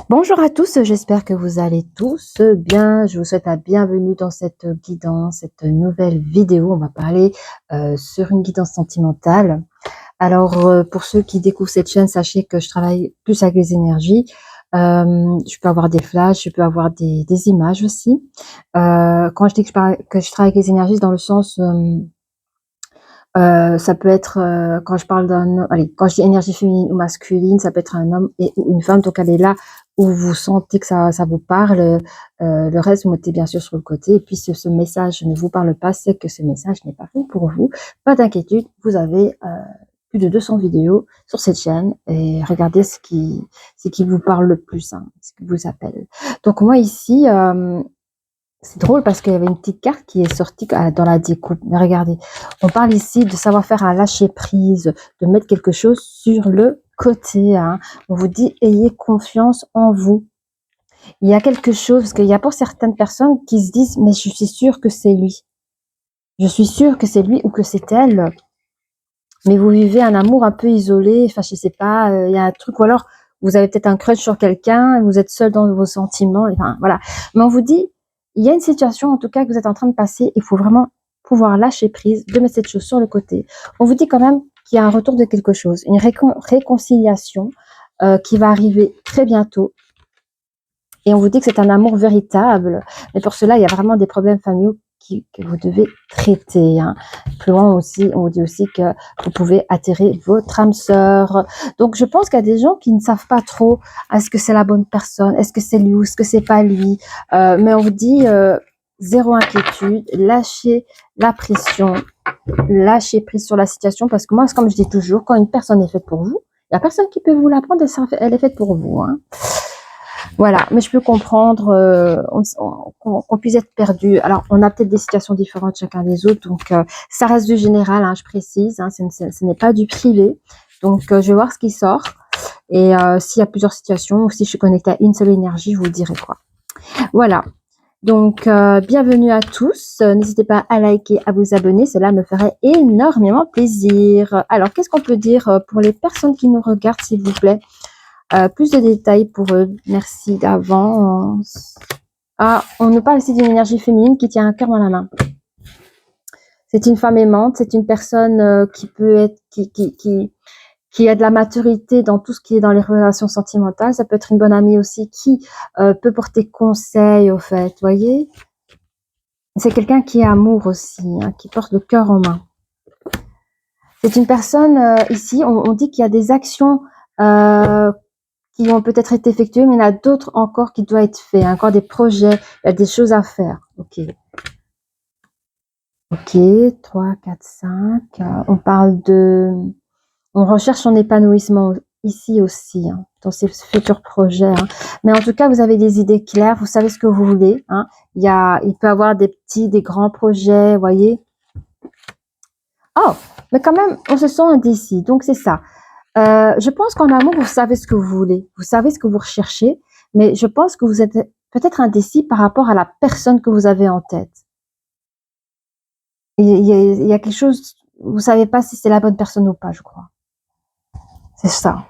Bonjour à tous, j'espère que vous allez tous bien. Je vous souhaite la bienvenue dans cette guidance, cette nouvelle vidéo. On va parler sur une guidance sentimentale. Alors, pour ceux qui découvrent cette chaîne, sachez que je travaille plus avec les énergies. Je peux avoir des flashs, je peux avoir des images aussi. Quand je dis que je travaille avec les énergies, c'est dans le sens... ça peut être, quand je parle allez, quand je dis énergie féminine ou masculine, ça peut être un homme ou une femme, donc elle est là où vous sentez que ça vous parle, le reste, vous mettez bien sûr sur le côté et puis si ce message ne vous parle pas, c'est que ce message n'est pas fait pour vous. Pas d'inquiétude, vous avez, plus de 200 vidéos sur cette chaîne et regardez ce qui vous parle le plus, hein, ce qui vous appelle. Donc moi ici, c'est drôle parce qu'il y avait une petite carte qui est sortie dans la découpe. Mais regardez, on parle ici de savoir faire un lâcher prise, de mettre quelque chose sur le côté, hein. On vous dit, ayez confiance en vous. Il y a quelque chose, parce qu'il y a pour certaines personnes qui se disent, mais je suis sûre que c'est lui. Je suis sûre que c'est lui ou que c'est elle. Mais vous vivez un amour un peu isolé, enfin, je sais pas, il y a un truc, ou alors vous avez peut-être un crush sur quelqu'un, vous êtes seul dans vos sentiments, enfin, voilà. Mais on vous dit, il y a une situation, en tout cas, que vous êtes en train de passer, il faut vraiment pouvoir lâcher prise, de mettre cette chose sur le côté. On vous dit quand même qu'il y a un retour de quelque chose, une réconciliation qui va arriver très bientôt. Et on vous dit que c'est un amour véritable. Mais pour cela, il y a vraiment des problèmes familiaux que vous devez traiter, hein. Plus loin aussi, on vous dit aussi que vous pouvez attirer votre âme sœur. Donc, je pense qu'il y a des gens qui ne savent pas trop est-ce que c'est la bonne personne, est-ce que c'est lui ou est-ce que c'est pas lui. Mais on vous dit zéro inquiétude, lâchez la pression, lâchez prise sur la situation parce que moi, comme je dis toujours, quand une personne est faite pour vous, il n'y a personne qui peut vous la prendre, elle est faite pour vous, hein. Voilà, mais je peux comprendre qu'on puisse être perdu. Alors, on a peut-être des situations différentes chacun des autres, donc ça reste du général, hein, je précise, hein, ce n'est pas du privé. Donc, je vais voir ce qui sort. Et s'il y a plusieurs situations, ou si je suis connectée à une seule énergie, je vous dirai quoi. Voilà. Donc, bienvenue à tous. N'hésitez pas à liker, à vous abonner. Cela me ferait énormément plaisir. Alors, qu'est-ce qu'on peut dire pour les personnes qui nous regardent, s'il vous plaît? Plus de détails pour eux. Merci d'avance. Ah, on nous parle ici d'une énergie féminine qui tient un cœur dans la main. C'est une femme aimante, c'est une personne qui peut être, qui a de la maturité dans tout ce qui est dans les relations sentimentales. Ça peut être une bonne amie aussi qui peut porter conseil, au fait, vous voyez. C'est quelqu'un qui est amour aussi, hein, qui porte le cœur en main. C'est une personne, ici, on dit qu'il y a des actions qui ont peut-être été effectuées, mais il y en a d'autres encore qui doivent être faits, encore des projets, il y a des choses à faire. Ok. Ok, 3, 4, 5. On parle on recherche son épanouissement ici aussi, hein, dans ces futurs projets. Hein. Mais en tout cas, vous avez des idées claires, vous savez ce que vous voulez. Hein. Il peut y avoir des petits, des grands projets, vous voyez. Oh, mais quand même, on se sent indécis, donc c'est ça. Je pense qu'en amour, vous savez ce que vous voulez, vous savez ce que vous recherchez, mais je pense que vous êtes peut-être indécis par rapport à la personne que vous avez en tête. Il y a quelque chose, vous savez pas si c'est la bonne personne ou pas, je crois. C'est ça.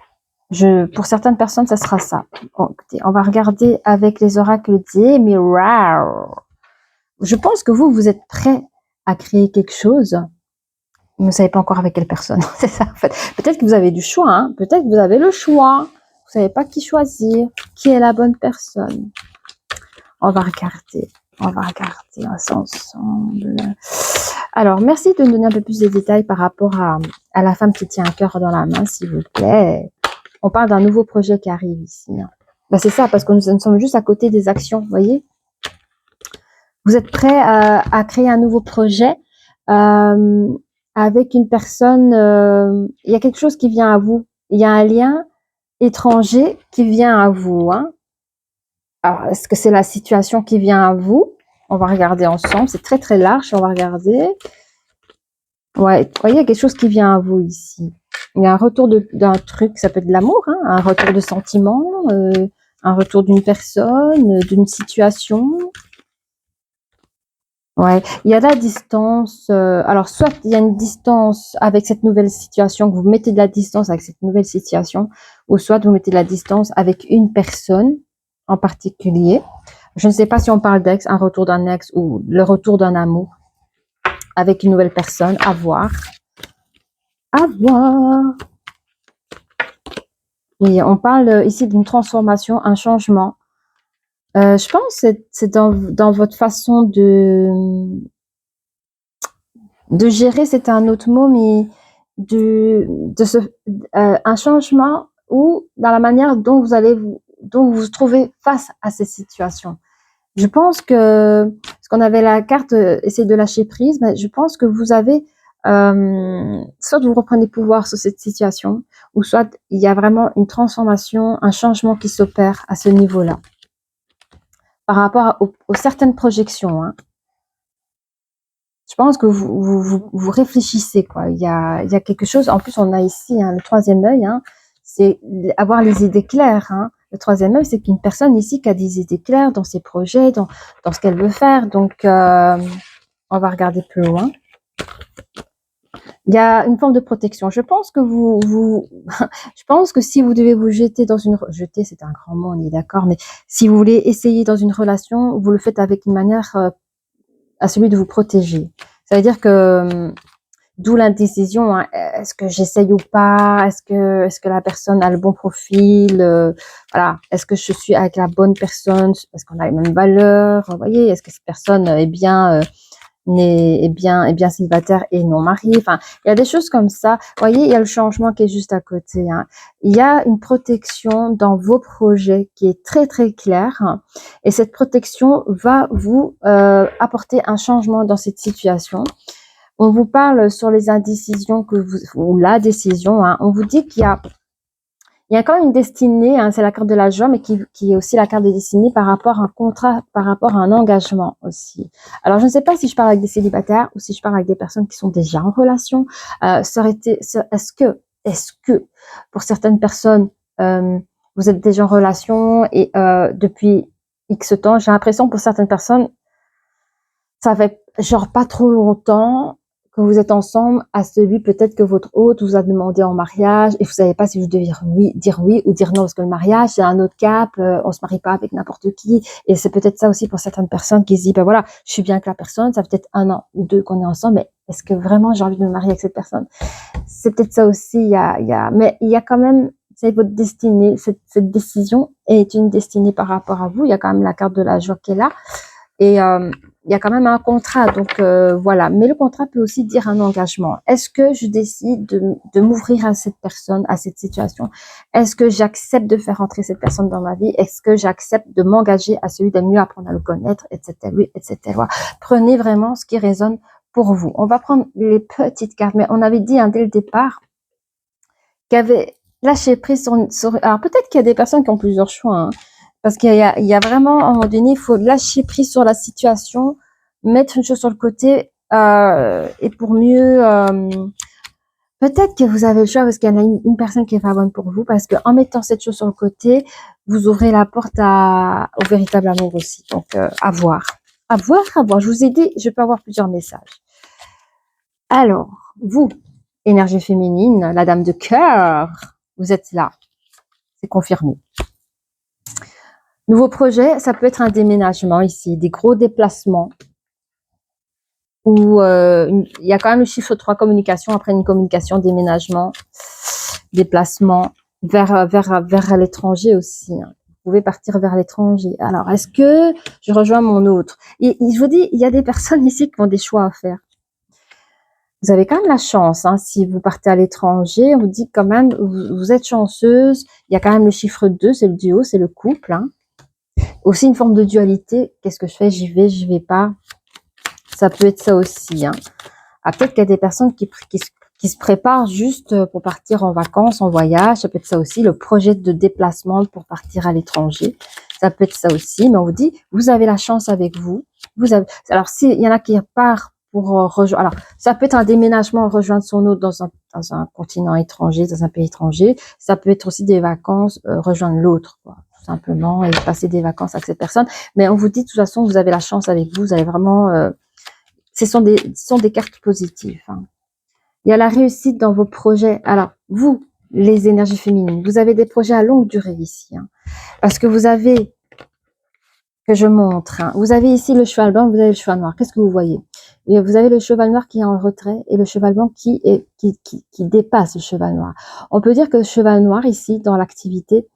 Pour certaines personnes, ça sera ça. Bon, écoutez, on va regarder avec les oracles des mirrors. Je pense que vous êtes prêt à créer quelque chose. Vous ne savez pas encore avec quelle personne. C'est ça, en fait. Peut-être que vous avez du choix, hein. Peut-être que vous avez le choix. Vous savez pas qui choisir, qui est la bonne personne. On va regarder ensemble. Alors, merci de me donner un peu plus de détails par rapport à la femme qui tient un cœur dans la main, s'il vous plaît. On parle d'un nouveau projet qui arrive ici. Hein. Ben, c'est ça, parce que nous sommes juste à côté des actions, vous voyez. Vous êtes prêt à créer un nouveau projet avec une personne. Il y a quelque chose qui vient à vous. Il y a un lien étranger qui vient à vous. Hein. Alors, est-ce que c'est la situation qui vient à vous? On va regarder ensemble. C'est très, très large. On va regarder. Ouais, vous voyez, il y a quelque chose qui vient à vous ici. Il y a un retour d'un truc, ça peut être de l'amour, hein, un retour de sentiment, un retour d'une personne, d'une situation. Ouais, il y a de la distance. Alors, soit il y a une distance avec cette nouvelle situation, que vous mettez de la distance avec cette nouvelle situation, ou soit vous mettez de la distance avec une personne en particulier. Je ne sais pas si on parle d'ex, un retour d'un ex ou le retour d'un amour avec une nouvelle personne. À voir. À voir. Oui, on parle ici d'une transformation, un changement. Je pense que c'est dans votre façon de gérer, c'est un autre mot, mais un changement ou dans la manière dont dont vous vous trouvez face à ces situations. Je pense que, parce qu'on avait la carte essayer de lâcher prise, mais je pense que vous avez, soit vous reprenez pouvoir sur cette situation, ou soit il y a vraiment une transformation, un changement qui s'opère à ce niveau-là. Par rapport aux certaines projections, hein. Je pense que vous réfléchissez, quoi. Il y a quelque chose, en plus on a ici hein, le troisième œil, hein, c'est avoir les idées claires. Hein. Le troisième œil, c'est qu'une personne ici qui a des idées claires dans ses projets, dans ce qu'elle veut faire. Donc, on va regarder plus loin. Il y a une forme de protection. Je pense que je pense que si vous devez vous jeter dans jeter, c'est un grand mot, on est d'accord, mais si vous voulez essayer dans une relation, vous le faites avec une manière à celui de vous protéger. Ça veut dire que d'où l'indécision, hein, est-ce que j'essaye ou pas, est-ce que la personne a le bon profil, voilà, est-ce que je suis avec la bonne personne, est-ce qu'on a les mêmes valeurs, vous voyez, est-ce que cette personne est bien est bien célibataire et non mariée. Enfin, il y a des choses comme ça. Vous voyez, il y a le changement qui est juste à côté. Hein. Il y a une protection dans vos projets qui est très très claire, hein, et cette protection va vous apporter un changement dans cette situation. On vous parle sur les indécisions ou la décision. Hein. On vous dit qu'il y a quand même une destinée, hein, c'est la carte de la joie, mais qui est aussi la carte de destinée par rapport à un contrat, par rapport à un engagement aussi. Alors, je ne sais pas si je parle avec des célibataires ou si je parle avec des personnes qui sont déjà en relation. Est-ce que, pour certaines personnes, vous êtes déjà en relation et depuis X temps, j'ai l'impression pour certaines personnes, ça fait genre pas trop longtemps que vous êtes ensemble, à celui peut-être que votre hôte vous a demandé en mariage et vous savez pas si vous devez dire oui ou dire non parce que le mariage c'est un autre cap, on se marie pas avec n'importe qui et c'est peut-être ça aussi pour certaines personnes qui se disent ben voilà, je suis bien avec la personne, ça fait peut-être 1 an ou 2 qu'on est ensemble, mais est-ce que vraiment j'ai envie de me marier avec cette personne? C'est peut-être ça aussi, mais il y a quand même, c'est votre destinée, cette décision est une destinée par rapport à vous, il y a quand même la carte de la joie qui est là et il y a quand même un contrat, donc voilà. Mais le contrat peut aussi dire un engagement. Est-ce que je décide de m'ouvrir à cette personne, à cette situation? Est-ce que j'accepte de faire entrer cette personne dans ma vie? Est-ce que j'accepte de m'engager à celui de mieux apprendre à le connaître, etc. Oui, etc. Prenez vraiment ce qui résonne pour vous. On va prendre les petites cartes, mais on avait dit dès le départ qu'il y avait lâché prise sur... Alors peut-être qu'il y a des personnes qui ont plusieurs choix, hein. Parce qu'il y a vraiment, à un moment donné, il faut lâcher prise sur la situation, mettre une chose sur le côté, et pour mieux, peut-être que vous avez le choix parce qu'il y en a une personne qui est pas bonne pour vous, parce qu'en mettant cette chose sur le côté, vous ouvrez la porte au véritable amour aussi. Donc, à voir. À voir, à voir. Je vous ai dit, je peux avoir plusieurs messages. Alors, vous, énergie féminine, la dame de cœur, vous êtes là. C'est confirmé. Nouveau projet, ça peut être un déménagement ici, des gros déplacements. Où il y a quand même le chiffre 3, communication, après une communication, déménagement, déplacement vers l'étranger aussi. Hein. Vous pouvez partir vers l'étranger. Alors, est-ce que je rejoins mon autre? Et je vous dis, il y a des personnes ici qui ont des choix à faire. Vous avez quand même la chance, hein, si vous partez à l'étranger, on vous dit quand même, vous êtes chanceuse. Il y a quand même le chiffre 2, c'est le duo, c'est le couple. Hein. Aussi une forme de dualité. Qu'est-ce que je fais? J'y vais pas. Ça peut être ça aussi. Hein. Ah, peut-être qu'il y a des personnes qui se préparent juste pour partir en vacances, en voyage. Ça peut être ça aussi, le projet de déplacement pour partir à l'étranger. Ça peut être ça aussi. Mais on vous dit, vous avez la chance avec vous. Alors, s'il y en a qui partent pour rejoindre... Alors, ça peut être un déménagement, rejoindre son autre dans un continent étranger, dans un pays étranger. Ça peut être aussi des vacances, rejoindre l'autre, quoi. Simplement, et passer des vacances avec cette personne. Mais on vous dit, de toute façon, vous avez la chance avec vous. Vous avez vraiment... ce sont des cartes positives. Hein. Il y a la réussite dans vos projets. Alors, vous, les énergies féminines, vous avez des projets à longue durée ici. Hein, parce que vous avez que je montre, hein. Vous avez ici le cheval blanc, vous avez le cheval noir. Qu'est-ce que vous voyez? Et vous avez le cheval noir qui est en retrait et le cheval blanc qui dépasse le cheval noir. On peut dire que le cheval noir ici, dans l'activité,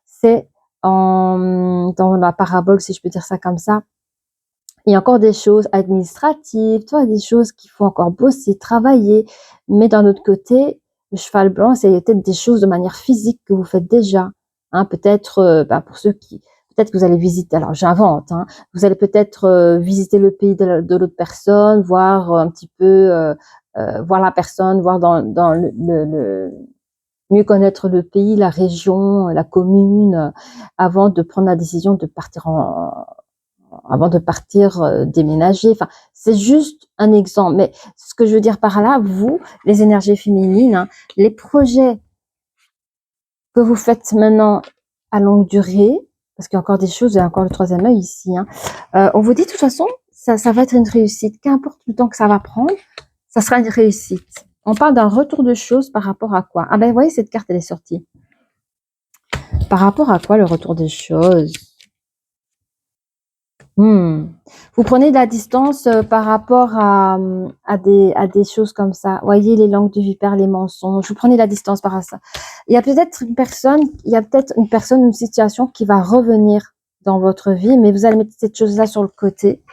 c'est dans la parabole, si je peux dire ça comme ça. Il y a encore des choses administratives, tu vois, des choses qu'il faut encore bosser, travailler. Mais d'un autre côté, le cheval blanc, c'est peut-être des choses de manière physique que vous faites déjà. Hein, peut-être, pour ceux qui, peut-être que vous allez visiter, alors j'invente, hein, vous allez peut-être visiter le pays de l'autre personne, voir un petit peu, voir la personne, voir dans mieux connaître le pays, la région, la commune, avant de prendre la décision de partir avant de partir déménager. Enfin, c'est juste un exemple. Mais ce que je veux dire par là, vous, les énergies féminines, hein, les projets que vous faites maintenant à longue durée, parce qu'il y a encore des choses, il y a encore le troisième œil ici, hein, on vous dit de toute façon, ça va être une réussite. Qu'importe le temps que ça va prendre, ça sera une réussite. On parle d'un retour de choses par rapport à quoi? Ah ben, vous voyez, cette carte, elle est sortie. Par rapport à quoi le retour des choses? Vous prenez de la distance par rapport à des choses comme ça. Voyez les langues du vipère, les mensonges. Vous prenez de la distance par rapport à ça. Il y a peut-être une situation qui va revenir dans votre vie, mais vous allez mettre cette chose-là sur le côté.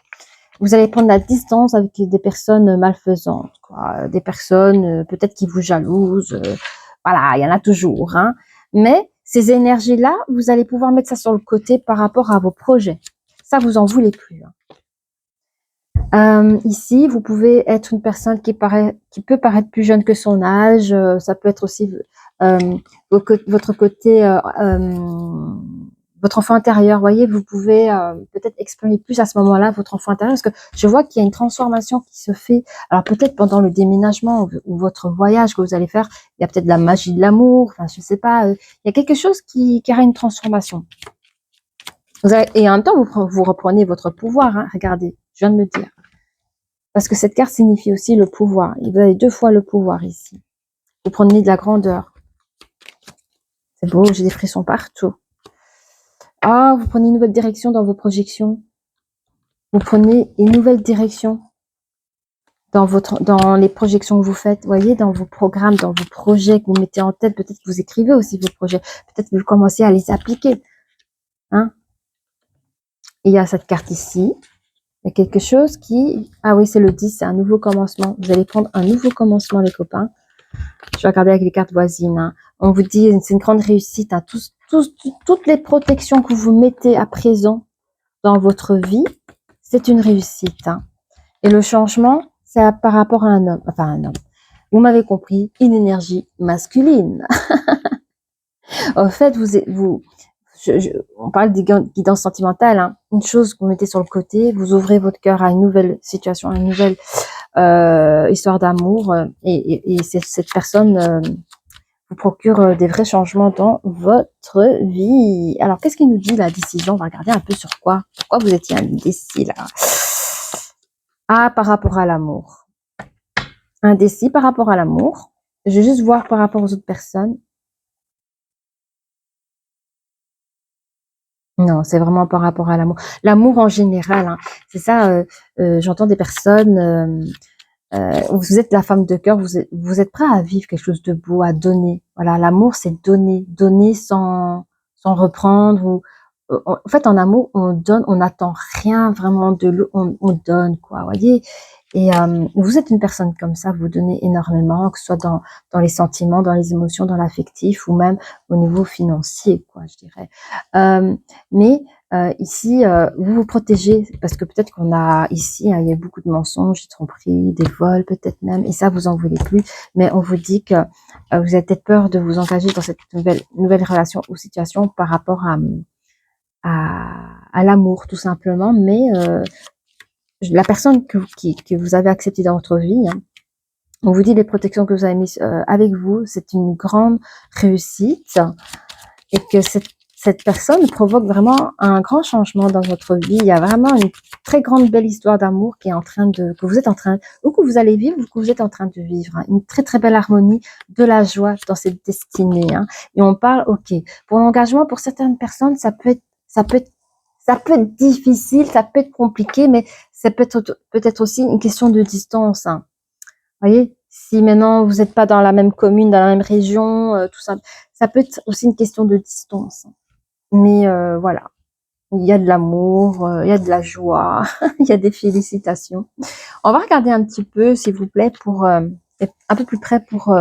Vous allez prendre la distance avec des personnes malfaisantes, quoi. Des personnes peut-être qui vous jalousent. Voilà, il y en a toujours, hein. Mais ces énergies-là, vous allez pouvoir mettre ça sur le côté par rapport à vos projets. Ça, vous en voulez plus, hein. Ici, vous pouvez être une personne qui peut paraître plus jeune que son âge. Ça peut être aussi votre côté, votre enfant intérieur. Voyez, vous pouvez peut-être exprimer plus à ce moment-là votre enfant intérieur, parce que je vois qu'il y a une transformation qui se fait. Alors peut-être pendant le déménagement ou votre voyage que vous allez faire, il y a peut-être la magie de l'amour. Enfin, je sais pas. Il y a quelque chose qui aura une transformation. Et en même temps, vous reprenez votre pouvoir. Hein, regardez, je viens de le dire. Parce que cette carte signifie aussi le pouvoir. Et vous avez 2 fois le pouvoir ici. Vous prenez de la grandeur. C'est beau, j'ai des frissons partout. Ah, vous prenez une nouvelle direction dans vos projections. Vous prenez une nouvelle direction dans les projections que vous faites. Vous voyez, dans vos programmes, dans vos projets que vous mettez en tête. Peut-être que vous écrivez aussi vos projets. Peut-être que vous commencez à les appliquer. Hein? Et il y a cette carte ici. Il y a quelque chose qui... Ah oui, c'est le 10, c'est un nouveau commencement. Vous allez prendre un nouveau commencement, les copains. Je vais regarder avec les cartes voisines. Hein. On vous dit, c'est une grande réussite. Hein. Toutes les protections que vous mettez à présent dans votre vie, c'est une réussite. Hein. Et le changement, c'est par rapport à un homme. Enfin, un homme. Vous m'avez compris, une énergie masculine. En fait, on parle de guidance sentimentale. Hein. Une chose que vous mettez sur le côté, vous ouvrez votre cœur à une nouvelle situation, à une nouvelle histoire d'amour. Et cette personne vous procure des vrais changements dans votre vie. Alors, qu'est-ce qu'il nous dit la décision? On va regarder un peu sur quoi. Pourquoi vous étiez indécis là? Ah, par rapport à l'amour. Indécis par rapport à l'amour. Je vais juste voir par rapport aux autres personnes. Non, c'est vraiment par rapport à l'amour. L'amour en général, hein. C'est ça, j'entends des personnes... vous êtes la femme de cœur, vous êtes prêt à vivre quelque chose de beau, à donner. Voilà, l'amour, c'est donner sans reprendre. En fait, en amour, on donne, on n'attend rien vraiment de l'autre, on donne, quoi, voyez. Et vous êtes une personne comme ça, vous donnez énormément, que ce soit dans les sentiments, dans les émotions, dans l'affectif, ou même au niveau financier, quoi, je dirais. Mais ici, vous vous protégez, parce que peut-être qu'on a ici, hein, il y a beaucoup de mensonges, des tromperies, des vols peut-être même, et ça, vous en voulez plus. Mais on vous dit que vous avez peut-être peur de vous engager dans cette nouvelle relation ou situation par rapport à l'amour, tout simplement. Mais la personne que vous avez acceptée dans votre vie, hein, on vous dit les protections que vous avez mises avec vous, c'est une grande réussite, et que cette personne provoque vraiment un grand changement dans votre vie. Il y a vraiment une très grande belle histoire d'amour qui est que vous êtes en train, ou que vous allez vivre, ou que vous êtes en train de vivre. Hein. Une très très belle harmonie, de la joie dans cette destinée. Hein. Et on parle, ok, pour l'engagement, pour certaines personnes, ça peut ça peut être difficile, ça peut être compliqué, mais ça peut-être aussi une question de distance. Hein. Vous voyez, si maintenant vous n'êtes pas dans la même commune, dans la même région, tout ça, ça peut être aussi une question de distance. Mais voilà, il y a de l'amour, il y a de la joie, il y a des félicitations. On va regarder un petit peu, s'il vous plaît, pour être un peu plus près pour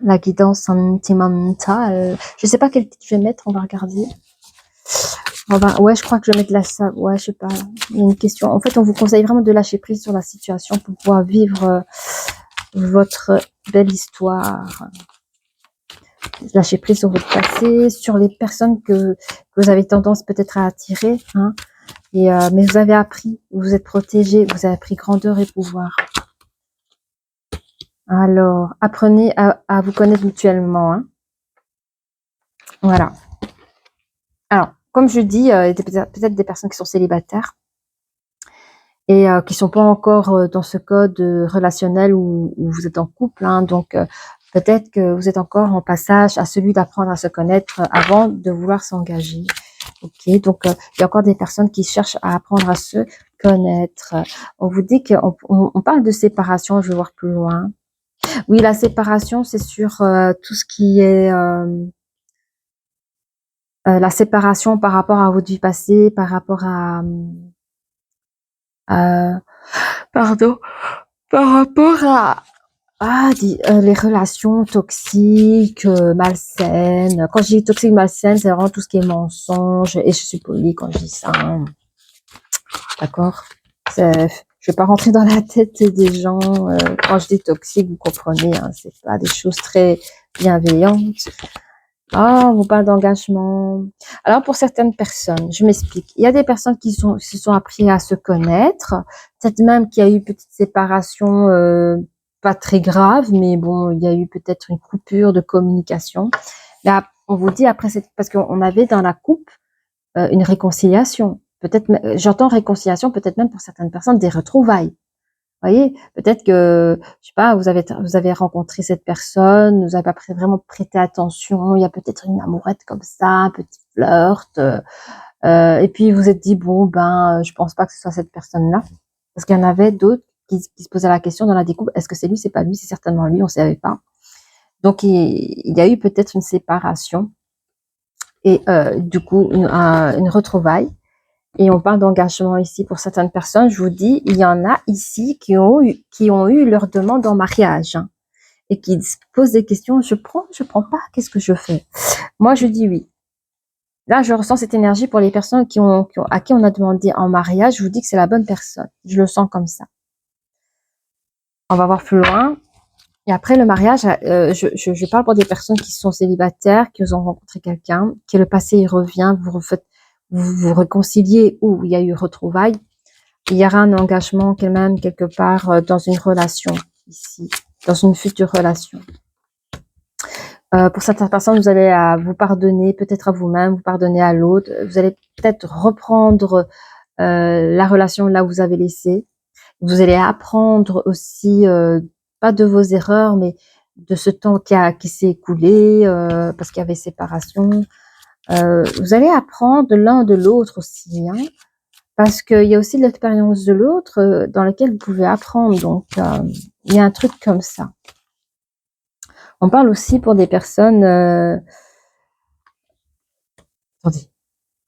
la guidance sentimentale. Je sais pas quel titre je vais mettre, on va regarder. Ouais, je crois que je vais mettre ouais, je sais pas. Il y a une question. En fait, on vous conseille vraiment de lâcher prise sur la situation pour pouvoir vivre votre belle histoire. Lâcher prise sur votre passé, sur les personnes que vous avez tendance peut-être à attirer. Hein, mais vous avez appris, vous êtes protégé, vous avez appris grandeur et pouvoir. Alors, apprenez à vous connaître mutuellement. Hein. Voilà. Alors, comme je dis, il y a peut-être des personnes qui sont célibataires et qui sont pas encore dans ce code relationnel où vous êtes en couple. Hein, donc, peut-être que vous êtes encore en passage à celui d'apprendre à se connaître avant de vouloir s'engager. Ok, donc il y a encore des personnes qui cherchent à apprendre à se connaître. On vous dit qu'on parle de séparation, je vais voir plus loin. Oui, la séparation, c'est sur tout ce qui est la séparation par rapport à votre vie passée, par rapport à pardon, par rapport à les relations toxiques, malsaines. Quand je dis toxique, malsaine, c'est vraiment tout ce qui est mensonge. Et je suis polie quand je dis ça. Hein. D'accord? Je vais pas rentrer dans la tête des gens. Quand je dis toxique, vous comprenez, hein, c'est pas des choses très bienveillantes. Ah, on vous parle d'engagement. Alors, pour certaines personnes, je m'explique. Il y a des personnes qui se sont appris à se connaître. Peut-être même qu'il y a eu une petite séparation, pas très grave, mais bon, il y a eu peut-être une coupure de communication. Là, on vous dit après, parce qu'on avait dans la coupe une réconciliation. Peut-être, j'entends réconciliation, peut-être même pour certaines personnes des retrouvailles. Vous voyez, peut-être que, je sais pas, vous avez rencontré cette personne, vous avez pas vraiment prêté attention, il y a peut-être une amourette comme ça, un petit flirt, et puis vous êtes dit, bon, je pense pas que ce soit cette personne-là. Parce qu'il y en avait d'autres qui se posaient la question dans la découpe, est-ce que c'est lui, c'est pas lui, c'est certainement lui, on savait pas. Donc, il y a eu peut-être une séparation, et du coup, une retrouvaille. Et on parle d'engagement ici pour certaines personnes. Je vous dis, il y en a ici qui ont eu leur demande en mariage hein, et qui se posent des questions. Je prends pas. Qu'est-ce que je fais? Moi, je dis oui. Là, je ressens cette énergie pour les personnes à qui on a demandé en mariage. Je vous dis que c'est la bonne personne. Je le sens comme ça. On va voir plus loin. Et après le mariage, je parle pour des personnes qui sont célibataires, qui ont rencontré quelqu'un, que le passé il revient, vous réconciliez ou il y a eu retrouvailles. Il y aura un engagement quand même quelque part dans une relation ici, dans une future relation. Pour certaines personnes, vous allez vous pardonner, peut-être à vous-même, vous pardonner à l'autre. Vous allez peut-être reprendre la relation là où vous avez laissé. Vous allez apprendre aussi, pas de vos erreurs, mais de ce temps qui s'est écoulé parce qu'il y avait séparation. Vous allez apprendre l'un de l'autre aussi, hein, parce qu'il y a aussi l'expérience de l'autre dans laquelle vous pouvez apprendre. Donc, il y a un truc comme ça. On parle aussi pour des personnes... attendez,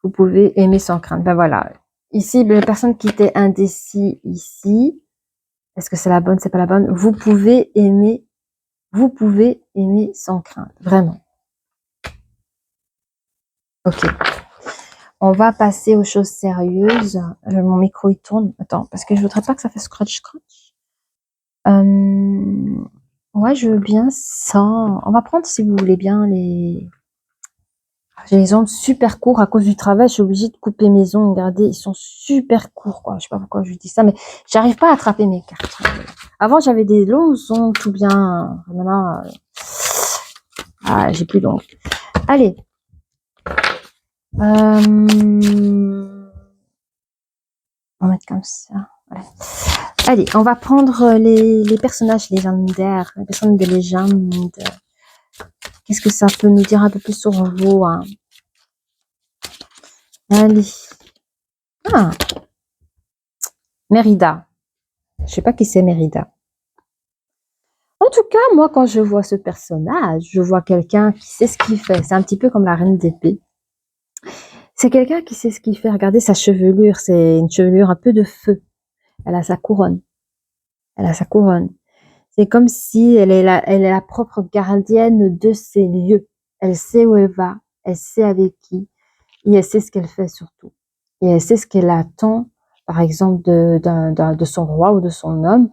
vous pouvez aimer sans crainte. Ben voilà. Ici, les personnes qui étaient indécis ici, est-ce que c'est la bonne, c'est pas la bonne? Vous pouvez aimer sans crainte. Vraiment. Ok. On va passer aux choses sérieuses. Mon micro, il tourne. Attends, parce que je voudrais pas que ça fasse scratch. Ouais, je veux bien ça. On va prendre, si vous voulez bien, j'ai les ongles super courts à cause du travail. Je suis obligée de couper mes ongles. Regardez, ils sont super courts, quoi. Je sais pas pourquoi je dis ça, mais j'arrive pas à attraper mes cartes. Avant, j'avais des longs ongles tout bien. Maintenant, j'ai plus d'ongles. Allez. On va mettre comme ça. Voilà. Allez, on va prendre les personnages légendaires, les personnes de légende. Qu'est-ce que ça peut nous dire un peu plus sur vous hein? Allez. Ah, Mérida. Je sais pas qui c'est Mérida. En tout cas, moi, quand je vois ce personnage, je vois quelqu'un qui sait ce qu'il fait. C'est un petit peu comme la reine d'épée. C'est quelqu'un qui sait ce qu'il fait. Regardez sa chevelure, c'est une chevelure un peu de feu. Elle a sa couronne. Elle a sa couronne. C'est comme si elle est la propre gardienne de ces lieux. Elle sait où elle va, elle sait avec qui, et elle sait ce qu'elle fait surtout. Et elle sait ce qu'elle attend, par exemple, de son roi ou de son homme.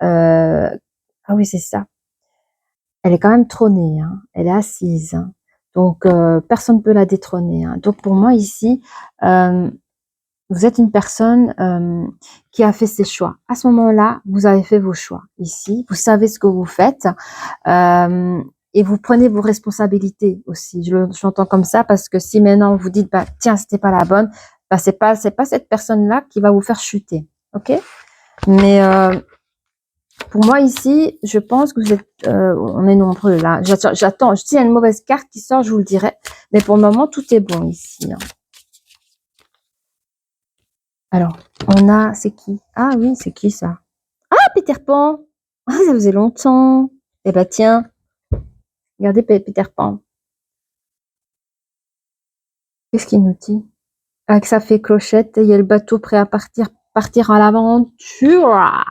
Ah oui, c'est ça. Elle est quand même trônée, hein. Elle est assise, hein. Donc, personne ne peut la détrôner, hein. Donc, pour moi, ici, vous êtes une personne qui a fait ses choix. À ce moment-là, vous avez fait vos choix. Ici, vous savez ce que vous faites et vous prenez vos responsabilités aussi. Je l'entends comme ça parce que si maintenant vous dites, bah tiens, c'était pas la bonne, bah c'est pas cette personne-là qui va vous faire chuter, ok? Mais pour moi ici, je pense que vous êtes, on est nombreux là. J'attends. S'il y a une mauvaise carte qui sort, je vous le dirai. Mais pour le moment, tout est bon ici, hein. Alors, on a, c'est qui? Ah oui, c'est qui ça? Ah, Peter Pan! Ah, ça faisait longtemps. Eh ben tiens, regardez Peter Pan. Qu'est-ce qu'il nous dit? Ah, que ça fait clochette, il y a le bateau prêt à partir à l'aventure.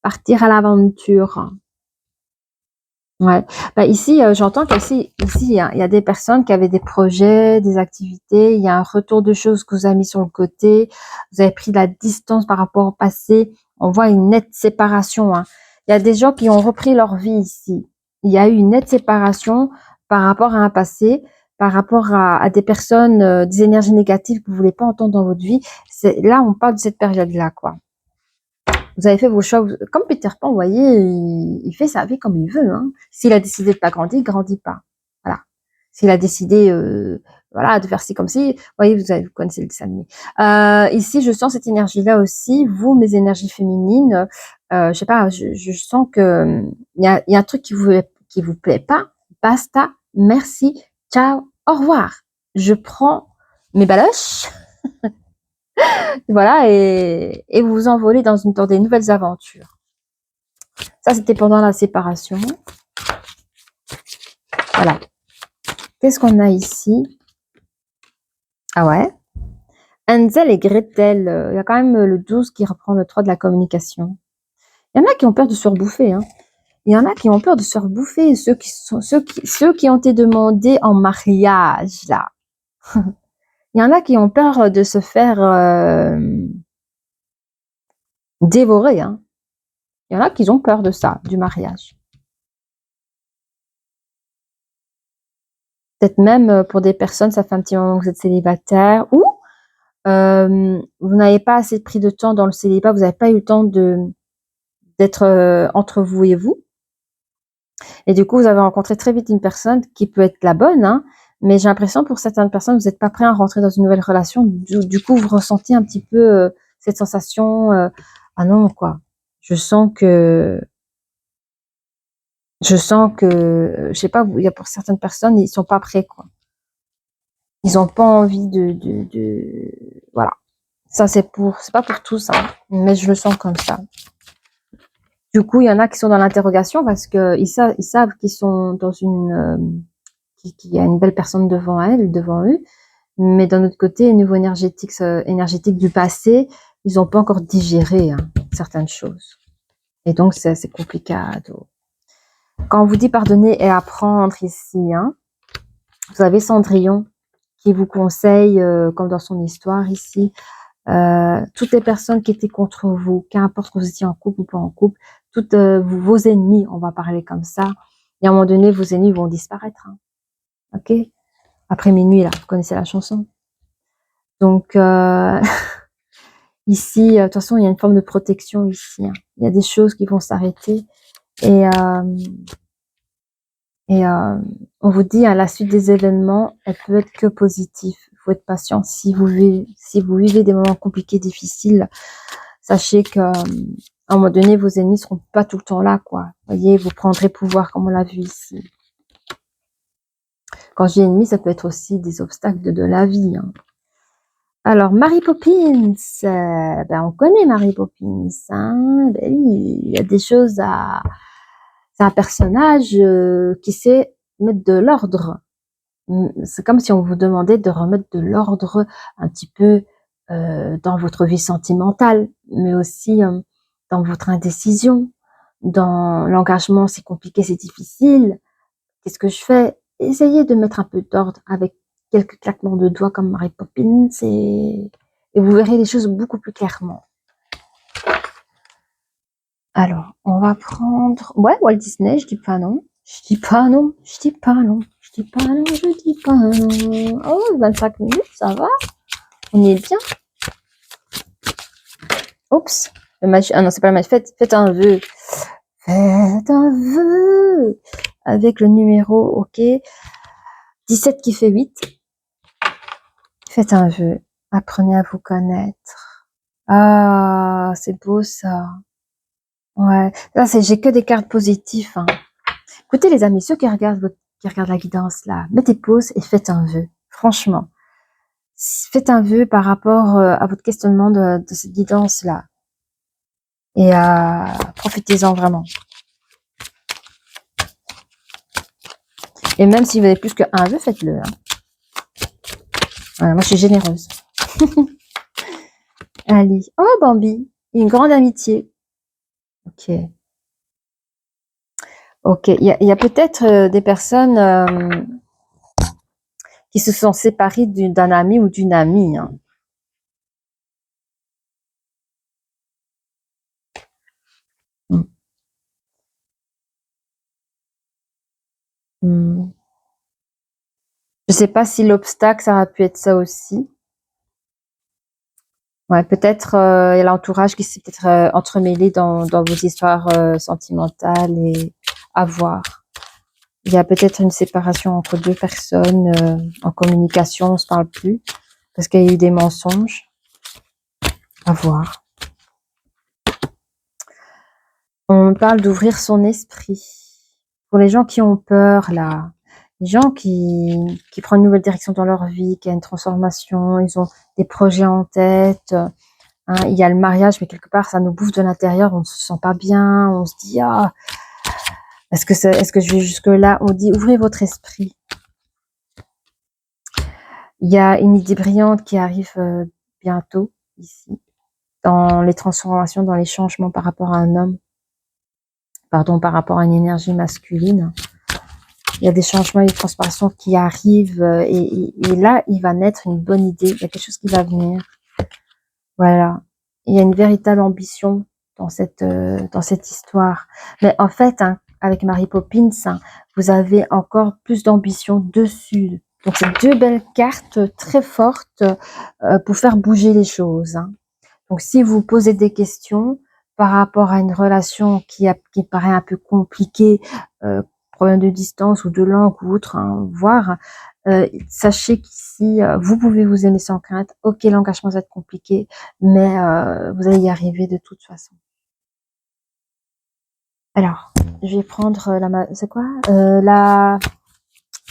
Partir à l'aventure. Ouais. Bah ici, j'entends qu'ici, il y a des personnes qui avaient des projets, des activités. Il y a un retour de choses que vous avez mis sur le côté. Vous avez pris de la distance par rapport au passé. On voit une nette séparation, hein. Il y a des gens qui ont repris leur vie ici. Il y a eu une nette séparation par rapport à un passé, par rapport à des personnes, des énergies négatives que vous voulez pas entendre dans votre vie. Là, on parle de cette période-là, quoi. Vous avez fait vos choix. Comme Peter Pan, vous voyez, il fait sa vie comme il veut, hein. S'il a décidé de pas grandir, il grandit pas. Voilà. S'il a décidé, voilà, de faire ci comme ci, vous voyez, vous connaissez le dessin animé. Ici, je sens cette énergie-là aussi. Vous, mes énergies féminines, je sais pas, je sens que il y a un truc qui vous plaît pas. Basta. Merci. Ciao. Au revoir. Je prends mes baloches. Voilà, et vous vous envolez dans des nouvelles aventures. Ça, c'était pendant la séparation. Voilà. Qu'est-ce qu'on a ici? Ah ouais. Hansel et Gretel. Il y a quand même le 12 qui reprend le 3 de la communication. Il y en a qui ont peur de se rebouffer, hein. Il y en a qui ont peur de se rebouffer. Ceux qui ont été demandés en mariage, là. Il y en a qui ont peur de se faire dévorer, hein. Il y en a qui ont peur de ça, du mariage. Peut-être même pour des personnes, ça fait un petit moment que vous êtes célibataire, ou vous n'avez pas assez pris de temps dans le célibat, vous n'avez pas eu le temps d'être entre vous et vous. Et du coup, vous avez rencontré très vite une personne qui peut être la bonne, hein, mais j'ai l'impression pour certaines personnes, vous n'êtes pas prêt à rentrer dans une nouvelle relation. Du coup, vous ressentez un petit peu cette sensation, ah non, quoi. Je sens que, je sais pas, il y a pour certaines personnes, ils sont pas prêts, quoi. Ils n'ont pas envie voilà. Ça, c'est pas pour tous, hein, mais je le sens comme ça. Du coup, il y en a qui sont dans l'interrogation parce que ils savent qu'ils sont dans qu'il y a une belle personne devant eux, mais d'un autre côté, au niveau énergétique du passé, ils n'ont pas encore digéré, hein, certaines choses. Et donc, c'est compliqué. Quand on vous dit pardonner et apprendre ici, hein, vous avez Cendrillon qui vous conseille, comme dans son histoire ici, toutes les personnes qui étaient contre vous, qu'importe que vous étiez en couple ou pas en couple, toutes vos ennemis, on va parler comme ça, et à un moment donné, vos ennemis vont disparaître, hein. Ok? Après minuit, là, vous connaissez la chanson. Donc, ici, de toute façon, il y a une forme de protection ici, hein. Il y a des choses qui vont s'arrêter. Et, on vous dit, à la suite des événements, elle peut être que positive. Il faut être patient. Si vous vivez des moments compliqués, difficiles, sachez que à un moment donné, vos ennemis seront pas tout le temps là, quoi. Voyez, vous prendrez pouvoir, comme on l'a vu ici. Quand je dis ennemis, ça peut être aussi des obstacles de la vie, hein. Alors, Mary Poppins, ben, on connaît Mary Poppins, hein. Ben oui, il y a des choses à... C'est un personnage qui sait mettre de l'ordre. C'est comme si on vous demandait de remettre de l'ordre un petit peu dans votre vie sentimentale, mais aussi dans votre indécision, dans l'engagement, c'est compliqué, c'est difficile. Qu'est-ce que je fais? Essayez de mettre un peu d'ordre avec quelques claquements de doigts comme Mary Poppins et vous verrez les choses beaucoup plus clairement. Alors, on va prendre... Ouais, Walt Disney, je dis pas non. Je dis pas non, je dis pas non, je dis pas non, je dis pas non. Oh, 25 minutes, ça va. On est bien. Oups. Le match... Ah non, c'est pas le match. Faites un vœu. Faites un vœu. Avec le numéro, ok. 17 qui fait 8. Faites un vœu. Apprenez à vous connaître. Ah, c'est beau ça. Ouais. Là, j'ai que des cartes positives. Hein. Écoutez les amis, ceux qui regardent la guidance là, mettez pause et faites un vœu. Franchement, faites un vœu par rapport à votre questionnement de cette guidance là. Et profitez-en vraiment. Et même si vous avez plus qu'un vœu, faites-le. Hein. Voilà, moi je suis généreuse. Allez. Oh Bambi, une grande amitié. Ok. Ok, il y a peut-être des personnes qui se sont séparées d'un ami ou d'une amie. Hein. Hmm. Je sais pas si l'obstacle, ça aurait pu être ça aussi. Ouais, peut-être il y a l'entourage qui s'est peut-être entremêlé dans vos histoires sentimentales et à voir. Il y a peut-être une séparation entre deux personnes en communication, on se parle plus parce qu'il y a eu des mensonges. À voir. On parle d'ouvrir son esprit. Pour les gens qui ont peur, là, les gens qui prennent une nouvelle direction dans leur vie, qui a une transformation, ils ont des projets en tête. Hein, il y a le mariage, mais quelque part, ça nous bouffe de l'intérieur, on ne se sent pas bien, on se dit, ah, est-ce que je vais jusque-là? On dit, ouvrez votre esprit. Il y a une idée brillante qui arrive bientôt, ici, dans les transformations, dans les changements par rapport à un homme, pardon, par rapport à une énergie masculine. Il y a des changements et des transformations qui arrivent et là, il va naître une bonne idée. Il y a quelque chose qui va venir. Voilà. Il y a une véritable ambition dans cette histoire. Mais en fait, hein, avec Mary Poppins, hein, vous avez encore plus d'ambition dessus. Donc, c'est deux belles cartes très fortes pour faire bouger les choses. Hein. Donc, si vous posez des questions par rapport à une relation qui paraît un peu compliquée, problème de distance ou de langue ou autre, hein, voire, sachez qu'ici, vous pouvez vous aimer sans crainte. Ok, l'engagement va être compliqué, mais vous allez y arriver de toute façon. Alors, je vais prendre c'est quoi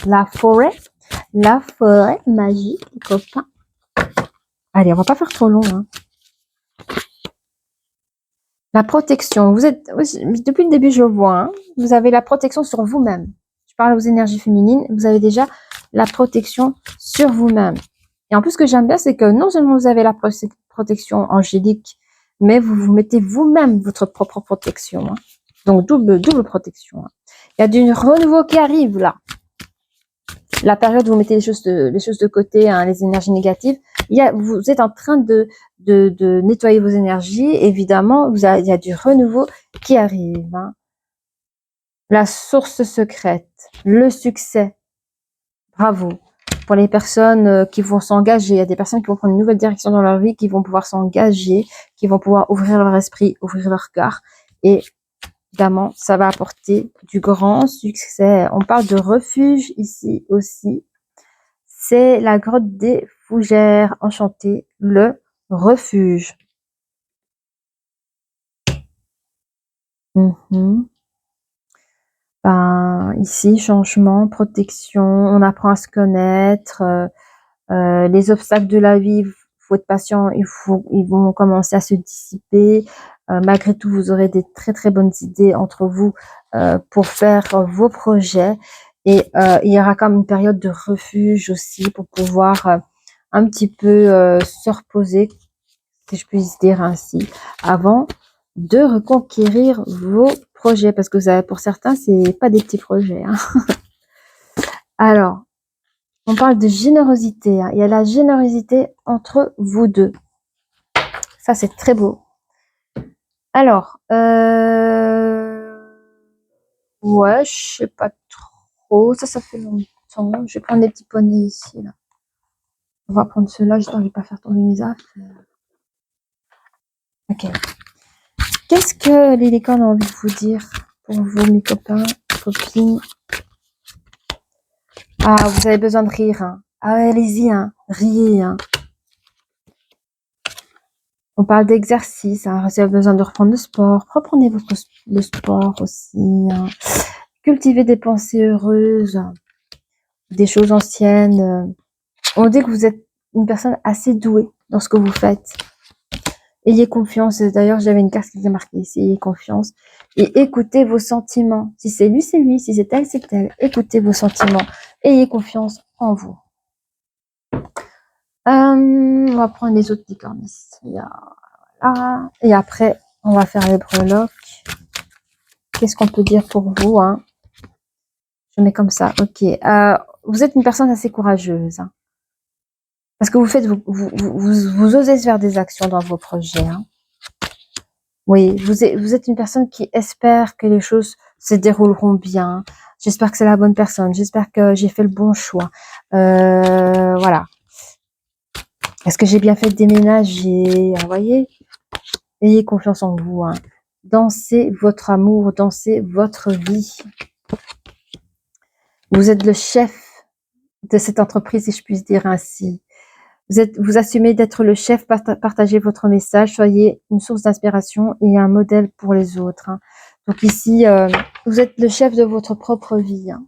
la forêt magique, les copains. Allez, on va pas faire trop long. Hein. La protection. Vous êtes depuis le début, je le vois. Hein, vous avez la protection sur vous-même. Je parle aux énergies féminines. Vous avez déjà la protection sur vous-même. Et en plus, ce que j'aime bien, c'est que non seulement vous avez la protection angélique, mais vous mettez vous-même votre propre protection. Hein. Donc, double protection. Hein. Il y a du renouveau qui arrive là. La période où vous mettez les choses de côté, hein, les énergies négatives, vous êtes en train de nettoyer vos énergies. Évidemment, il y a du renouveau qui arrive. Hein. La source secrète, le succès. Bravo. Pour les personnes qui vont s'engager, il y a des personnes qui vont prendre une nouvelle direction dans leur vie, qui vont pouvoir s'engager, qui vont pouvoir ouvrir leur esprit, ouvrir leur cœur. Et évidemment, ça va apporter du grand succès. On parle de refuge ici aussi. C'est la grotte des Fougères enchantées, le refuge. Ben, ici, changement, protection, on apprend à se connaître. Les obstacles de la vie faut être patient, ils vont commencer à se dissiper. Malgré tout, vous aurez des très très bonnes idées entre vous pour faire vos projets. Et il y aura comme une période de refuge aussi pour pouvoir un petit peu se reposer, si je puis dire ainsi, avant de reconquérir vos projets. Parce que ça, pour certains, c'est pas des petits projets. Hein. Alors, on parle de générosité. Hein. Il y a la générosité entre vous deux. Ça, c'est très beau. Alors, ouais, je sais pas trop. Ça fait longtemps. Je vais prendre des petits poneys ici. Là. On va prendre ceux-là. J'espère que je vais pas faire tomber mes affaires. Ok. Qu'est-ce que les licornes ont envie de vous dire pour vous, mes copains, copines? Ah, vous avez besoin de rire. Hein. Ah, allez-y, hein. Riez. Hein. On parle d'exercice. Hein. Vous avez besoin de reprendre le sport. Reprenez le sport aussi. Hein. Cultivez des pensées heureuses, des choses anciennes. On dit que vous êtes une personne assez douée dans ce que vous faites. Ayez confiance. D'ailleurs, j'avais une carte qui était marquée ici. Ayez confiance. Et écoutez vos sentiments. Si c'est lui, c'est lui. Si c'est elle, c'est elle. Écoutez vos sentiments. Ayez confiance en vous. On va prendre les autres licornistes. Voilà. Et après, on va faire les breloques. Qu'est-ce qu'on peut dire pour vous, hein? Je mets comme ça. Ok. Vous êtes une personne assez courageuse. Hein. Parce que vous osez faire des actions dans vos projets. Hein. Oui, vous êtes une personne qui espère que les choses se dérouleront bien. J'espère que c'est la bonne personne. J'espère que j'ai fait le bon choix. Voilà. Est-ce que j'ai bien fait de déménager? Vous voyez? Ayez confiance en vous. Hein. Dansez votre amour, dansez votre vie. Vous êtes le chef de cette entreprise, si je puis dire ainsi. Vous assumez d'être le chef, partagez votre message, soyez une source d'inspiration et un modèle pour les autres. Hein. Donc ici, vous êtes le chef de votre propre vie. Hein.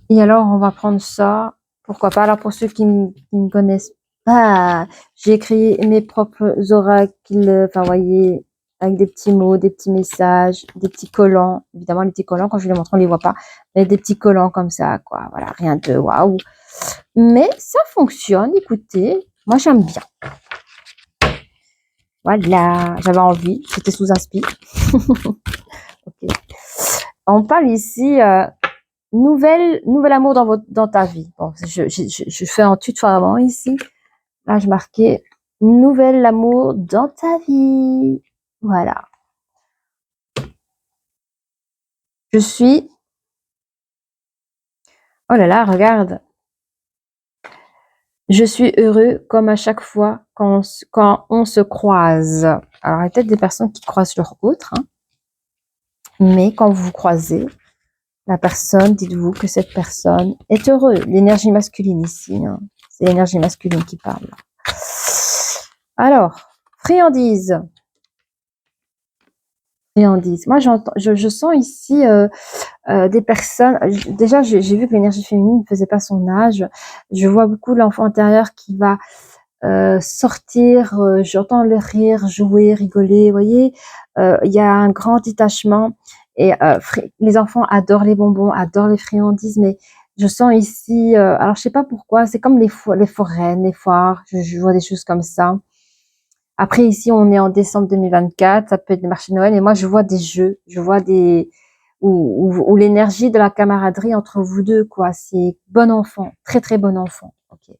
Et alors, on va prendre ça. Pourquoi pas? Alors, pour ceux qui ne connaissent pas, j'ai écrit mes propres oracles, enfin, vous voyez, avec des petits mots, des petits messages, des petits collants. Évidemment, les petits collants, quand je les montre, on les voit pas. Mais des petits collants comme ça, quoi. Voilà, rien de waouh. Mais ça fonctionne, écoutez. Moi, j'aime bien. Voilà, j'avais envie. J'étais sous inspi. Okay. On parle ici nouvel amour dans ta vie. Bon, je fais en tutoiement ici. Là, je marquais nouvel amour dans ta vie. Voilà. Je suis. Oh là là, regarde. Je suis heureux comme à chaque fois quand on se croise. Alors, il y a peut-être des personnes qui croisent leur autre, hein, mais quand vous vous croisez, la personne, dites-vous que cette personne est heureuse. L'énergie masculine ici, hein, c'est l'énergie masculine qui parle. Alors, friandise. Friandise. Moi, je sens ici des personnes. Déjà, j'ai vu que l'énergie féminine ne faisait pas son âge. Je vois beaucoup l'enfant intérieur qui va sortir, j'entends le rire, jouer, rigoler, vous voyez, il y a un grand détachement et les enfants adorent les bonbons, adorent les friandises, mais je sens ici, alors je sais pas pourquoi, c'est comme les foraines, les foires, je vois des choses comme ça. Après ici, on est en décembre 2024, ça peut être des marchés de Noël, et moi je vois des jeux, je vois des où l'énergie de la camaraderie entre vous deux, quoi, c'est bon enfant, très très bon enfant. Ok.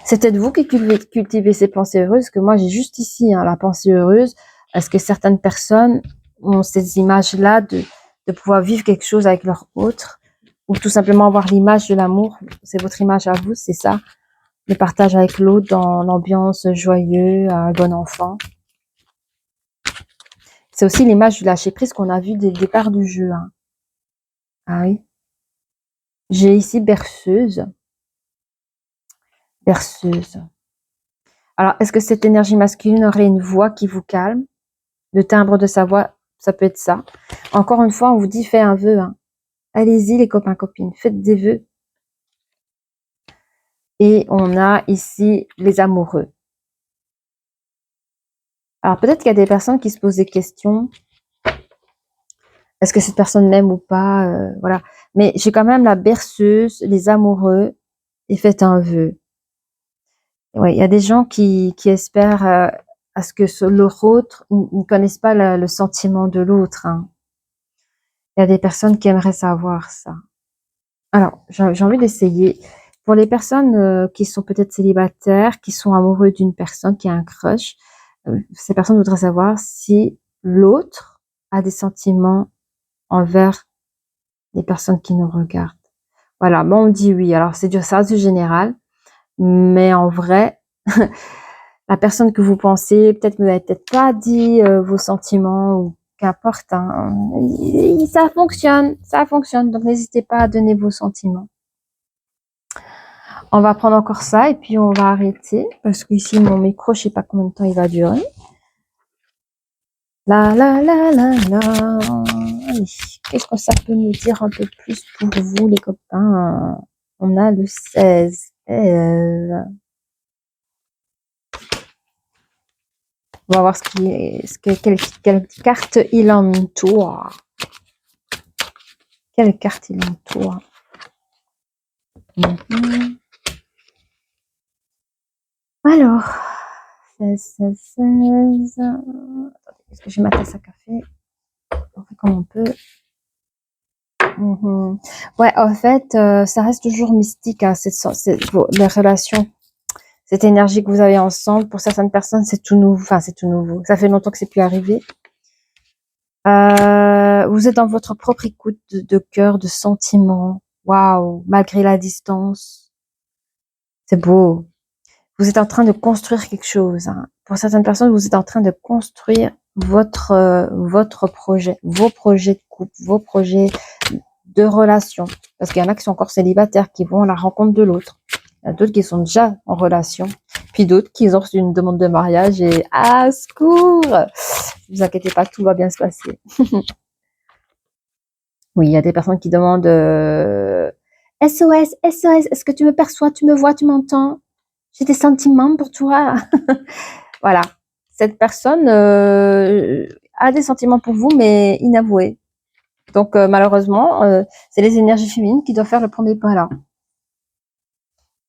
C'est peut-être vous qui cultivez ces pensées heureuses, que moi j'ai juste ici hein, la pensée heureuse. Est-ce que certaines personnes ont ces images-là de pouvoir vivre quelque chose avec leur autre, ou tout simplement avoir l'image de l'amour, c'est votre image à vous, c'est ça, le partage avec l'autre dans l'ambiance joyeux, un bon enfant. C'est aussi l'image du lâcher prise qu'on a vu dès le départ du jeu. Hein. Ah oui. J'ai ici berceuse. Berceuse. Alors, est-ce que cette énergie masculine aurait une voix qui vous calme? Le timbre de sa voix, ça peut être ça. Encore une fois, on vous dit, faites un vœu. Hein. Allez-y, les copains, copines, faites des vœux. Et on a ici les amoureux. Alors peut-être qu'il y a des personnes qui se posent des questions. Est-ce que cette personne m'aime ou pas, voilà. Mais j'ai quand même la berceuse, les amoureux, et faites un vœu. Ouais, il y a des gens qui espèrent à ce que leur autre ne connaissent pas le sentiment de l'autre. Hein. Il y a des personnes qui aimeraient savoir ça. Alors, j'ai envie d'essayer. Pour les personnes qui sont peut-être célibataires, qui sont amoureux d'une personne, qui a un crush, ces personnes voudraient savoir si l'autre a des sentiments envers les personnes qui nous regardent. Voilà, bon, on dit oui. Alors, c'est ça, du général. Mais en vrai, la personne que vous pensez, peut-être vous n'avez peut-être pas dit vos sentiments ou qu'importe. Hein. Ça fonctionne. Donc, n'hésitez pas à donner vos sentiments. On va prendre encore ça et puis on va arrêter parce que ici mon micro, je sais pas combien de temps il va durer. La la la la la. Allez, qu'est-ce que ça peut nous dire un peu plus pour vous les copains? On a le 16. On va voir quelle carte il entoure. Quelle carte il entoure. Alors, 16. Est-ce que j'ai ma tasse à café? On fait comme on peut. Ouais, en fait, ça reste toujours mystique, hein, les relations. Cette énergie que vous avez ensemble, pour certaines personnes, c'est tout nouveau. Enfin, c'est tout nouveau. Ça fait longtemps que c'est plus arrivé. Vous êtes dans votre propre écoute de cœur, de sentiments. Waouh, malgré la distance. C'est beau. Vous êtes en train de construire quelque chose. Hein. Pour certaines personnes, vous êtes en train de construire votre projet, vos projets de couple, vos projets de relation. Parce qu'il y en a qui sont encore célibataires, qui vont à la rencontre de l'autre. Il y en a d'autres qui sont déjà en relation. Puis d'autres qui ont reçu une demande de mariage et à secours! Ne vous inquiétez pas, tout va bien se passer. Oui, il y a des personnes qui demandent SOS, SOS, est-ce que tu me perçois, tu me vois, tu m'entends? J'ai des sentiments pour toi. Voilà. Cette personne a des sentiments pour vous, mais inavoués. Donc, malheureusement, c'est les énergies féminines qui doivent faire le premier pas là.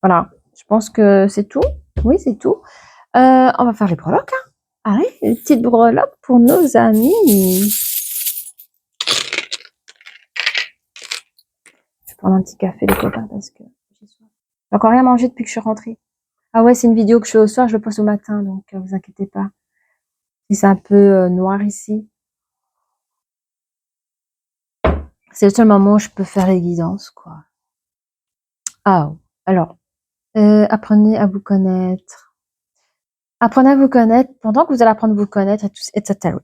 Voilà. Je pense que c'est tout. Oui, c'est tout. On va faire les breloques. Hein. Allez, une petite breloque pour nos amis. Je vais prendre un petit café, les copains, parce que j'ai soif. J'ai encore rien mangé depuis que je suis rentrée. Ah ouais, c'est une vidéo que je fais au soir, je le poste au matin, donc vous inquiétez pas. Si c'est un peu noir ici. C'est le seul moment où je peux faire les guidances, quoi. Ah, alors, apprenez à vous connaître. Apprenez à vous connaître. Pendant que vous allez apprendre à vous connaître, etc.,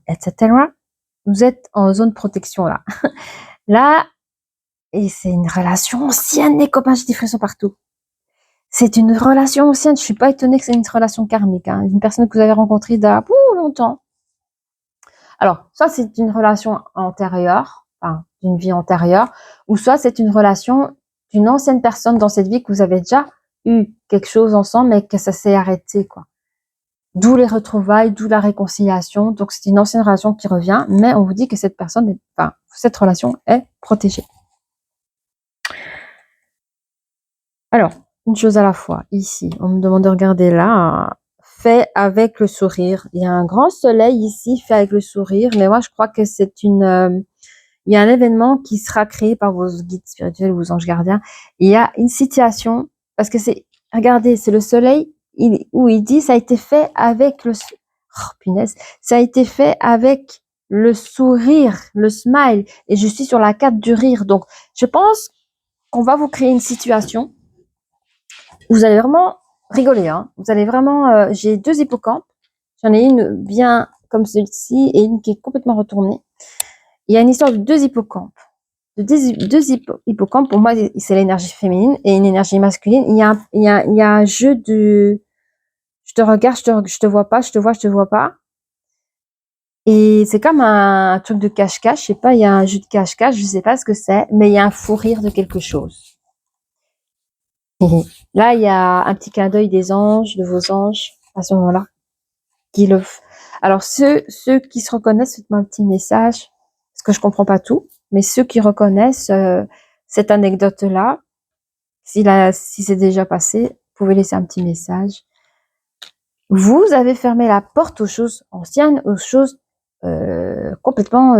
vous êtes en zone protection, là. Là, et c'est une relation ancienne, les copains, j'ai des frissons partout. C'est une relation ancienne, je suis pas étonnée que c'est une relation karmique, hein. Une personne que vous avez rencontrée d'il y a longtemps. Alors, soit c'est une relation antérieure, enfin, d'une vie antérieure, ou soit c'est une relation d'une ancienne personne dans cette vie que vous avez déjà eu quelque chose ensemble, mais que ça s'est arrêté, quoi. D'où les retrouvailles, d'où la réconciliation. Donc, c'est une ancienne relation qui revient, mais on vous dit que cette personne, enfin, cette relation est protégée. Alors, une chose à la fois. Ici, on me demande de regarder là. Fait avec le sourire. Il y a un grand soleil ici, fait avec le sourire, mais moi, je crois que c'est il y a un événement qui sera créé par vos guides spirituels, vos anges gardiens. Il y a une situation, parce que regardez, c'est le soleil où il dit, ça a été fait avec punaise, ça a été fait avec le sourire, le smile, et je suis sur la carte du rire. Donc, je pense qu'on va vous créer une situation où vous allez vraiment rigoler, hein. Vous allez vraiment, j'ai 2 hippocampes. J'en ai une bien comme celle-ci et une qui est complètement retournée. Il y a une histoire de 2 hippocampes. Hippocampes, pour moi, c'est l'énergie féminine et une énergie masculine. Il y a un jeu de je te regarde, je te vois pas, je te vois, je te vois pas. Et c'est comme un truc de cache-cache, je sais pas, il y a un jeu de cache-cache, je sais pas ce que c'est, mais il y a un fou rire de quelque chose. Là, il y a un petit clin d'œil des anges, de vos anges, à ce moment-là. Alors, ceux qui se reconnaissent, faites-moi un petit message, parce que je comprends pas tout, mais ceux qui reconnaissent cette anecdote-là, si c'est déjà passé, vous pouvez laisser un petit message. Vous avez fermé la porte aux choses anciennes, aux choses complètement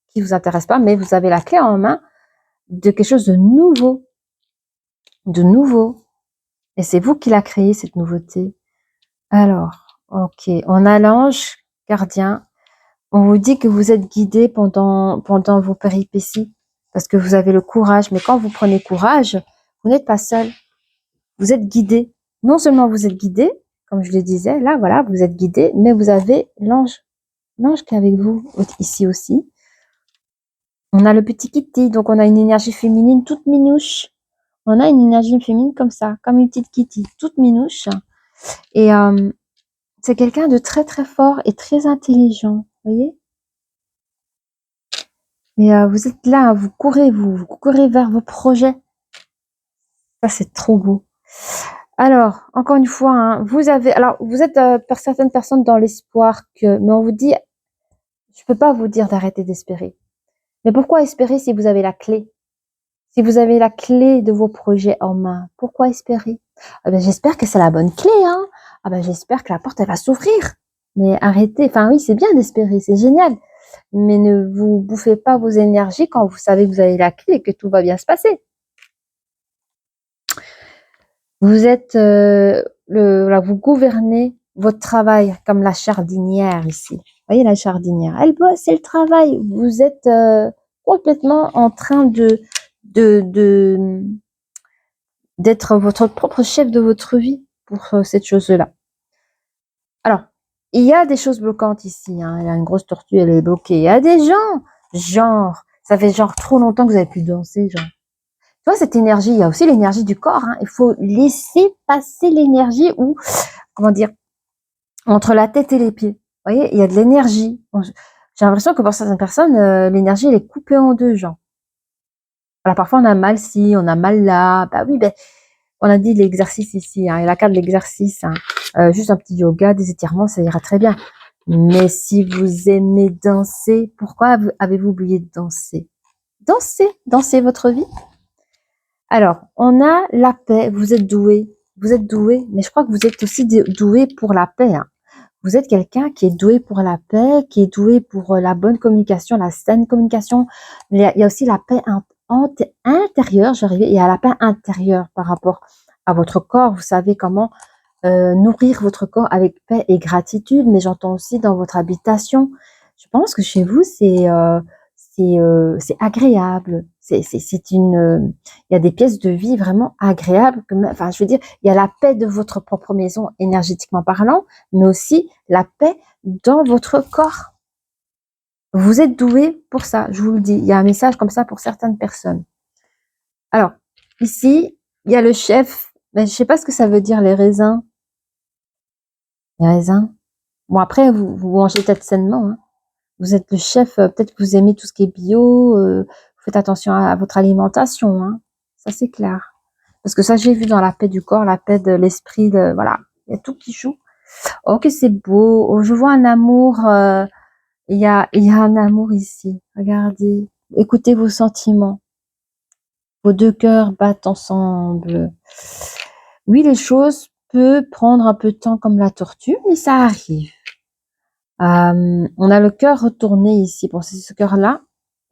qui vous intéressent pas, mais vous avez la clé en main de quelque chose de nouveau, et c'est vous qui l'a créé, cette nouveauté. Alors, ok, on a l'ange gardien. On vous dit que vous êtes guidé pendant vos péripéties, parce que vous avez le courage, mais quand vous prenez courage, vous n'êtes pas seul, vous êtes guidé. Non seulement vous êtes guidé, comme je le disais, là, voilà, vous êtes guidé, mais vous avez l'ange qui est avec vous, ici aussi. On a le petit Kitty, donc on a une énergie féminine toute minouche. On a une énergie féminine comme ça, comme une petite Kitty, toute minouche. Et c'est quelqu'un de très très fort et très intelligent, vous voyez. Mais vous êtes là, vous courez vers vos projets. Ça, c'est trop beau. Alors, encore une fois, hein, vous êtes pour certaines personnes dans l'espoir mais on vous dit, je peux pas vous dire d'arrêter d'espérer. Mais pourquoi espérer si vous avez la clé? Si vous avez la clé de vos projets en main, pourquoi espérer? Ah ben, j'espère que c'est la bonne clé, hein. Ah ben, j'espère que la porte, elle va s'ouvrir. Mais arrêtez, enfin oui, c'est bien d'espérer, c'est génial. Mais ne vous bouffez pas vos énergies quand vous savez que vous avez la clé et que tout va bien se passer. Vous êtes, vous gouvernez votre travail comme la jardinière ici. Vous voyez la jardinière, elle bosse, elle travaille. Vous êtes complètement en train d'être votre propre chef de votre vie pour cette chose-là. Alors, il y a des choses bloquantes ici. Hein. Il y a une grosse tortue, elle est bloquée. Il y a des gens, ça fait genre trop longtemps que vous avez pu danser, genre. Tu vois, cette énergie, il y a aussi l'énergie du corps. Hein. Il faut laisser passer l'énergie ou, comment dire, entre la tête et les pieds. Vous voyez, il y a de l'énergie. J'ai l'impression que pour certaines personnes, l'énergie, elle est coupée en deux, genre. Alors parfois, on a mal ci, on a mal là. Bah oui, ben, on a dit l'exercice ici, hein, et la carte de l'exercice. Hein. Juste un petit yoga, des étirements, ça ira très bien. Mais si vous aimez danser, pourquoi avez-vous oublié de danser? Dansez votre vie. Alors, on a la paix, vous êtes doué, mais je crois que vous êtes aussi doué pour la paix. Hein. Vous êtes quelqu'un qui est doué pour la paix, qui est doué pour la bonne communication, la saine communication. Mais il y a aussi la paix intérieure, j'arrivais, il y a la paix intérieure par rapport à votre corps. Vous savez comment nourrir votre corps avec paix et gratitude, mais j'entends aussi dans votre habitation. Je pense que chez vous, c'est agréable. Il y a des pièces de vie vraiment agréables. Enfin, je veux dire, il y a la paix de votre propre maison, énergétiquement parlant, mais aussi la paix dans votre corps. Vous êtes doué pour ça, je vous le dis. Il y a un message comme ça pour certaines personnes. Alors, ici, il y a le chef. Mais je sais pas ce que ça veut dire, les raisins. Les raisins. Bon, après, vous mangez peut-être sainement. Hein. Vous êtes le chef, peut-être que vous aimez tout ce qui est bio. Vous faites attention à votre alimentation. Hein. Ça, c'est clair. Parce que ça, j'ai vu dans la paix du corps, la paix de l'esprit. Voilà, il y a tout qui joue. Oh, que c'est beau. Oh, je vois un amour. Il y a un amour ici. Regardez. Écoutez vos sentiments. Vos deux cœurs battent ensemble. Oui, les choses peuvent prendre un peu de temps comme la tortue, mais ça arrive. On a le cœur retourné ici. Bon, c'est ce cœur-là,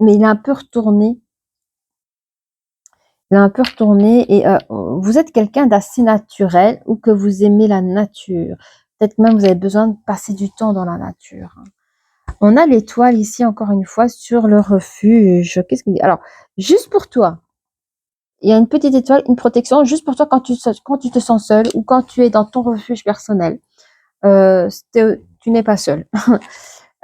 mais il est un peu retourné. Il est un peu retourné et vous êtes quelqu'un d'assez naturel ou que vous aimez la nature. Peut-être même vous avez besoin de passer du temps dans la nature. On a l'étoile ici, encore une fois, sur le refuge. Qu'est-ce qu'il dit? Alors, juste pour toi, il y a une petite étoile, une protection, juste pour toi quand tu te sens seul ou quand tu es dans ton refuge personnel. Tu n'es pas seul.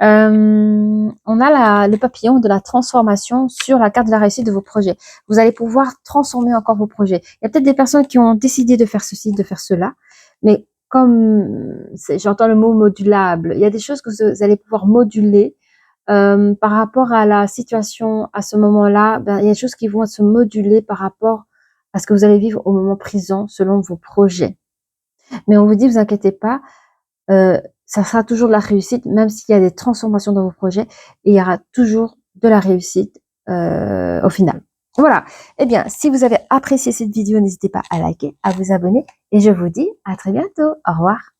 On a le papillon de la transformation sur la carte de la réussite de vos projets. Vous allez pouvoir transformer encore vos projets. Il y a peut-être des personnes qui ont décidé de faire ceci, de faire cela, mais comme j'entends le mot modulable, il y a des choses que vous allez pouvoir moduler par rapport à la situation à ce moment-là. Ben, il y a des choses qui vont se moduler par rapport à ce que vous allez vivre au moment présent selon vos projets. Mais on vous dit, vous inquiétez pas, ça sera toujours de la réussite, même s'il y a des transformations dans vos projets, et il y aura toujours de la réussite au final. Voilà. Eh bien, si vous avez apprécié cette vidéo, n'hésitez pas à liker, à vous abonner, et je vous dis à très bientôt. Au revoir.